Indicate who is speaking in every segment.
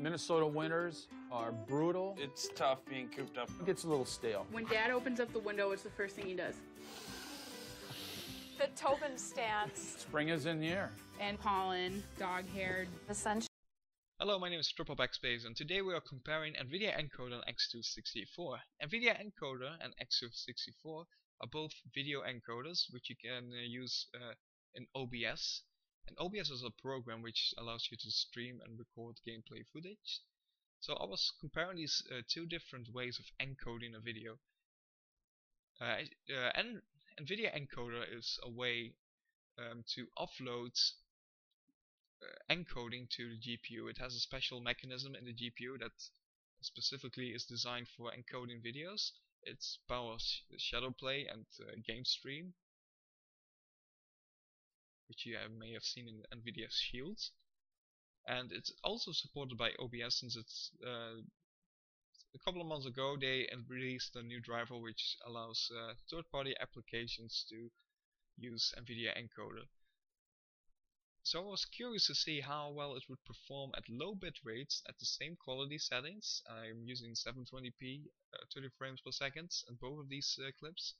Speaker 1: Minnesota winters are brutal.
Speaker 2: It's tough being cooped up.
Speaker 1: It gets a little stale.
Speaker 3: When Dad opens up the window, it's the first thing he does.
Speaker 4: The Tobin stance.
Speaker 1: Spring is in the air.
Speaker 3: And pollen, dog-haired.
Speaker 4: The sunshine.
Speaker 5: Hello, my name is Triple Backspace, and today we are comparing NVIDIA encoder and X264. NVIDIA encoder and X264 are both video encoders, which you can use in OBS. And OBS is a program which allows you to stream and record gameplay footage. So I was comparing these two different ways of encoding a video. And NVIDIA encoder is a way to offload encoding to the GPU. It has a special mechanism in the GPU that specifically is designed for encoding videos. It powers shadow play and game stream, which you may have seen in NVIDIA Shield. And it's also supported by OBS, since it's a couple of months ago they released a new driver which allows third-party applications to use NVIDIA encoder. So I was curious to see how well it would perform at low bit rates at the same quality settings. I'm using 720p 30 frames per second in both of these clips.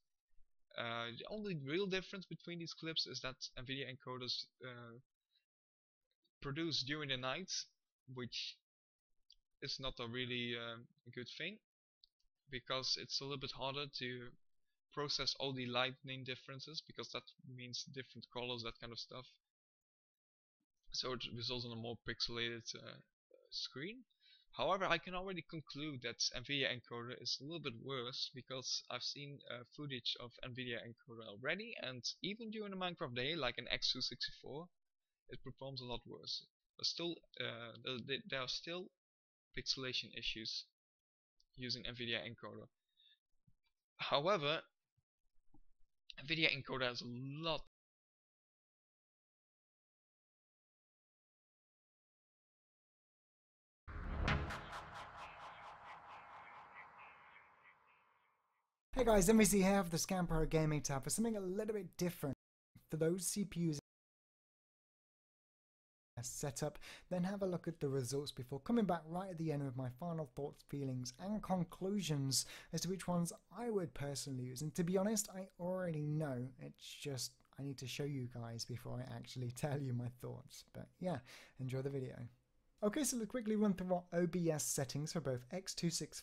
Speaker 5: The only real difference between these clips is that NVIDIA encoders produce during the night, which is not a really good thing, because it's a little bit harder to process all the lighting differences, because that means different colors, that kind of stuff. So it results in a more pixelated screen. However, I can already conclude that NVIDIA encoder is a little bit worse, because I've seen footage of NVIDIA encoder already, and even during a Minecraft day, like an X264, it performs a lot worse. But still, there are still pixelation issues using NVIDIA encoder. However, NVIDIA encoder has a lot.
Speaker 6: Hey guys, MVC here for the ScanPro Gaming tab for something a little bit different. For those CPUs setup, then have a look at the results before coming back right at the end with my final thoughts, feelings and conclusions as to which ones I would personally use. And to be honest, I already know, it's just I need to show you guys before I actually tell you my thoughts. But yeah, enjoy the video. Okay, so let's quickly run through our OBS settings for both X264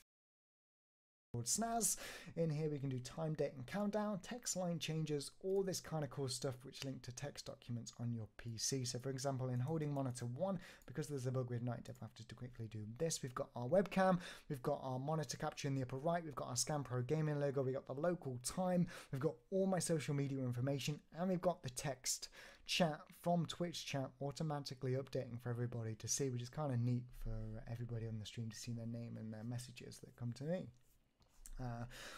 Speaker 6: SNAS. In here we can do time, date and countdown, text line changes, all this kind of cool stuff which link to text documents on your PC. So for example, in holding monitor 1, because there's a bug with night diff, I have to quickly do this. We've got our webcam, we've got our monitor capture in the upper right, we've got our ScanPro Gaming logo, we've got the local time, we've got all my social media information, and we've got the text chat from Twitch chat automatically updating for everybody to see, which is kind of neat for everybody on the stream to see their name and their messages that come to me.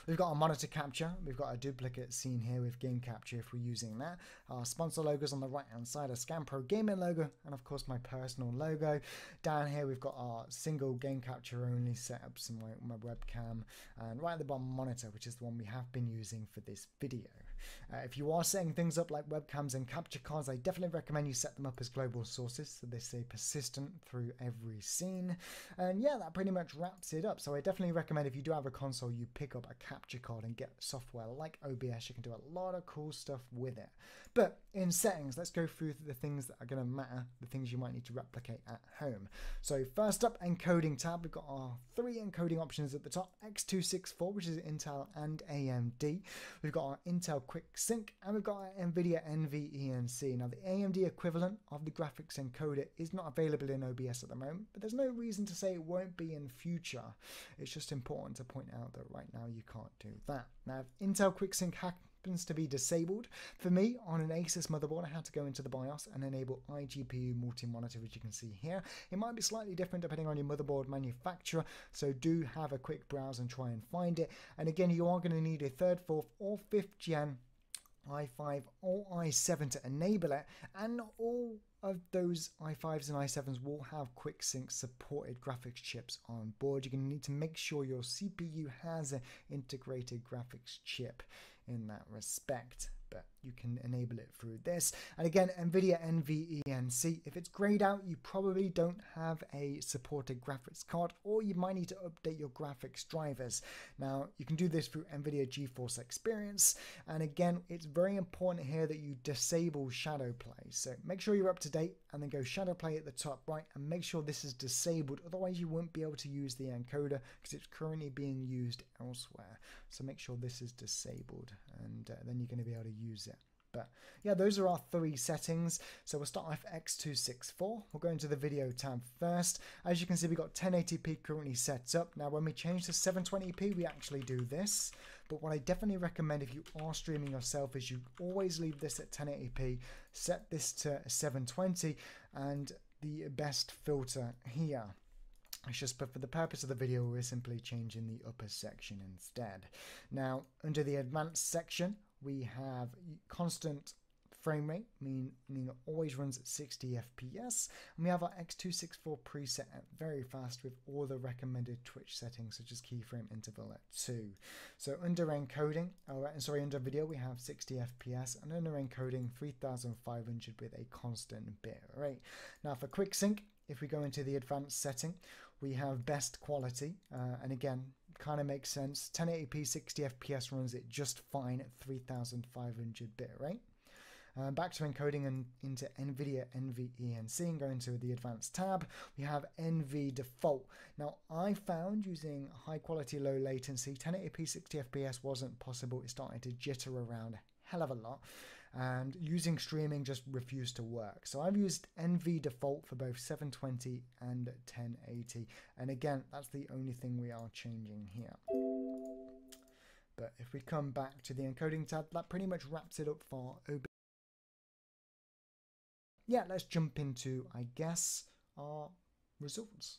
Speaker 6: We've got our monitor capture, we've got a duplicate scene here with game capture if we're using that. Our sponsor logos on the right hand side, a ScanPro Gaming logo, and of course my personal logo. Down here we've got our single game capture only setups and my webcam, and right at the bottom monitor, which is the one we have been using for this video. If you are setting things up like webcams and capture cards, I definitely recommend you set them up as global sources so they stay persistent through every scene. And yeah, that pretty much wraps it up. So I definitely recommend, if you do have a console, you pick up a capture card and get software like OBS. You can do a lot of cool stuff with it. But in settings, let's go through the things that are going to matter, the things you might need to replicate at home. So first up, encoding tab. We've got our 3 encoding options at the top: X264, which is Intel and AMD. We've got our Intel Quick Sync, and we've got our NVIDIA NVENC. Now the AMD equivalent of the graphics encoder is not available in OBS at the moment, but there's no reason to say it won't be in future. It's just important to point out that right now you can't do that. Now if Intel Quick Sync happens to be disabled, for me on an Asus motherboard, I had to go into the BIOS and enable iGPU multi-monitor, which you can see here. It might be slightly different depending on your motherboard manufacturer, so do have a quick browse and try and find it. And again, you are going to need a 3rd, 4th or 5th gen i5 or i7 to enable it, and all of those i5s and i7s will have quick sync supported graphics chips on board. You're going to need to make sure your CPU has an integrated graphics chip in that respect. but you can enable it through this. And again, NVIDIA NVENC, if it's grayed out, you probably don't have a supported graphics card, or you might need to update your graphics drivers. Now, you can do this through NVIDIA GeForce Experience, and again, it's very important here that you disable shadow play. So make sure you're up to date, and then go shadow play at the top right, and make sure this is disabled, otherwise you won't be able to use the encoder because it's currently being used elsewhere. So make sure this is disabled, and then you're going to be able to use it. But yeah, those are our 3 settings. So we'll start off X264. We'll go into the video tab first. As you can see, we've got 1080p currently set up. Now, when we change to 720p, we actually do this. But what I definitely recommend if you are streaming yourself is you always leave this at 1080p, set this to 720, and the best filter here. It's just, but for the purpose of the video, we're simply changing the upper section instead. Now, under the advanced section, we have constant frame rate, meaning it always runs at 60 FPS. And we have our X264 preset at very fast with all the recommended Twitch settings, such as keyframe interval at 2. So under encoding, under video, we have 60 FPS, and under encoding, 3500 with a constant bit rate. Now for quick sync, if we go into the advanced setting, we have best quality, and again, kind of makes sense. 1080p 60 FPS runs it just fine at 3500 bit rate. Back to encoding and into NVIDIA NVENC, and go into the advanced tab, we have NV default. Now I found using high quality low latency 1080p 60 FPS wasn't possible. It started to jitter around a hell of a lot, and using streaming just refused to work. So I've used NV default for both 720 and 1080, and again, that's the only thing we are changing here. But if we come back to the encoding tab, that pretty much wraps it up for OBS. Yeah, let's jump into, I guess, our results.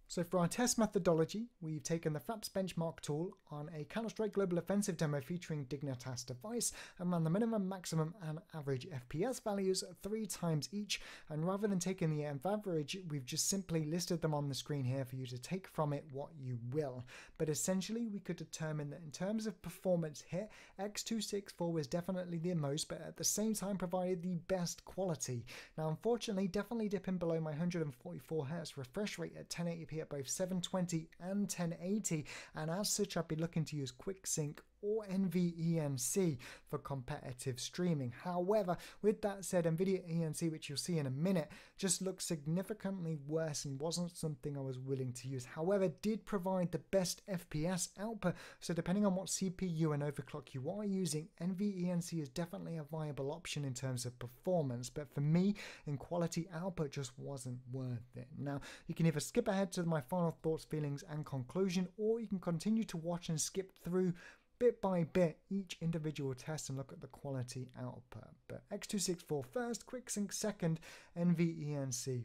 Speaker 6: So for our test methodology, we've taken the Fraps benchmark tool on a Counter-Strike Global Offensive demo featuring Dignitas device, and ran the minimum, maximum and average FPS values 3 times each, and rather than taking the average, we've just simply listed them on the screen here for you to take from it what you will. But essentially, we could determine that in terms of performance hit, X264 was definitely the most, but at the same time provided the best quality. Now unfortunately, definitely dipping below my 144Hz refresh rate at 1080p at both 720 and 1080, and as such I'd be looking to use QuickSync or NVENC for competitive streaming. However, with that said, NVIDIA ENC, which you'll see in a minute, just looks significantly worse and wasn't something I was willing to use. However, did provide the best FPS output, so depending on what CPU and overclock you are using, NVENC is definitely a viable option in terms of performance, but for me, in quality output just wasn't worth it. Now, you can either skip ahead to my final thoughts, feelings and conclusion, or you can continue to watch and skip through bit by bit each individual test and look at the quality output. But X264 first, QuickSync second, NVENC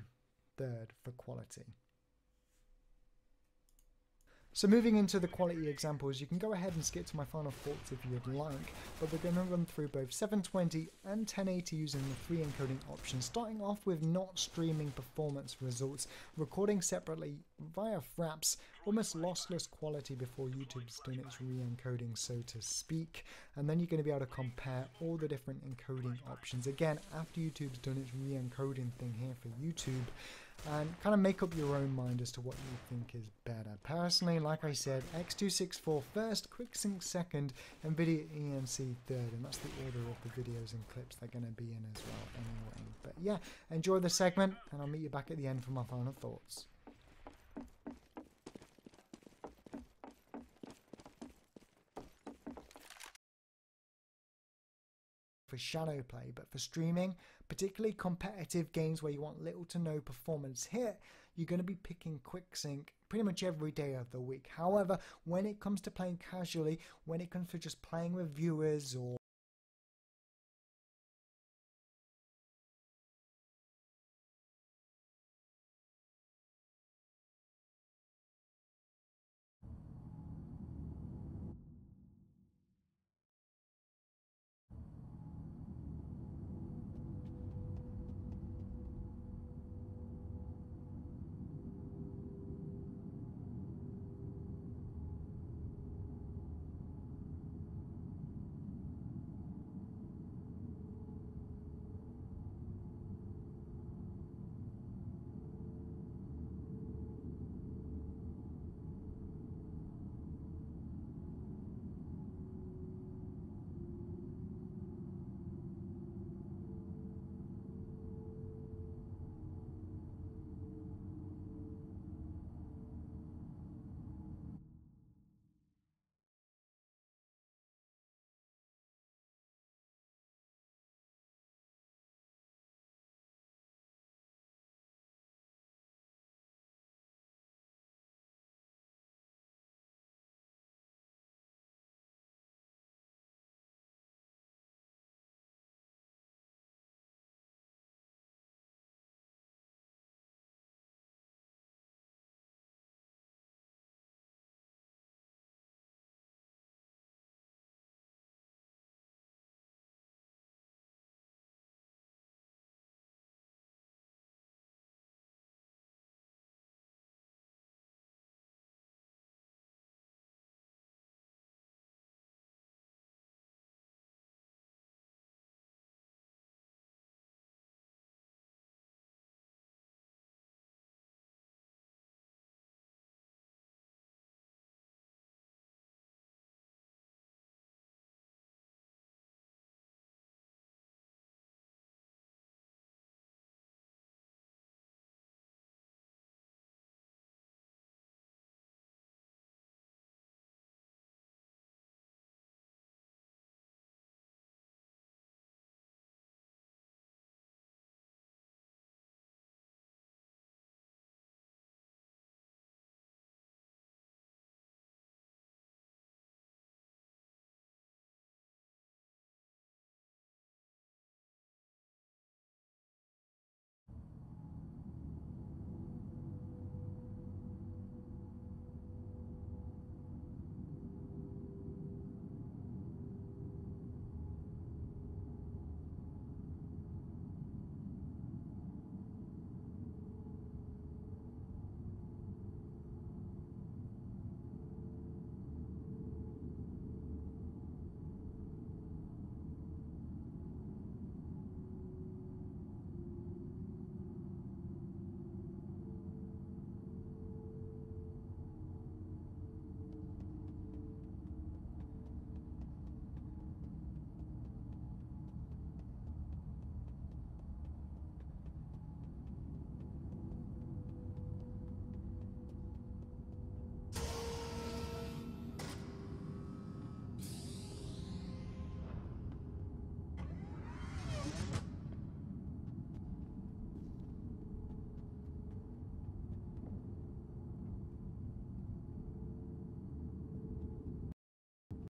Speaker 6: third for quality. So moving into the quality examples, you can go ahead and skip to my final thoughts if you'd like, but we're going to run through both 720 and 1080 using the 3 encoding options, starting off with not streaming performance results, recording separately via Fraps, almost lossless quality before YouTube's done its re-encoding, so to speak, and then you're going to be able to compare all the different encoding options, again, after YouTube's done its re-encoding thing here for YouTube, and kind of make up your own mind as to what you think is better. Personally, like I said, X264 first, QuickSync second, NVIDIA ENC third, and that's the order of the videos and clips they're going to be in as well anyway. But yeah, enjoy the segment, and I'll meet you back at the end for my final thoughts. For shadow play, but for streaming, particularly competitive games where you want little to no performance hit, you're going to be picking QuickSync pretty much every day of the week. However, when it comes to playing casually, when it comes to just playing with viewers or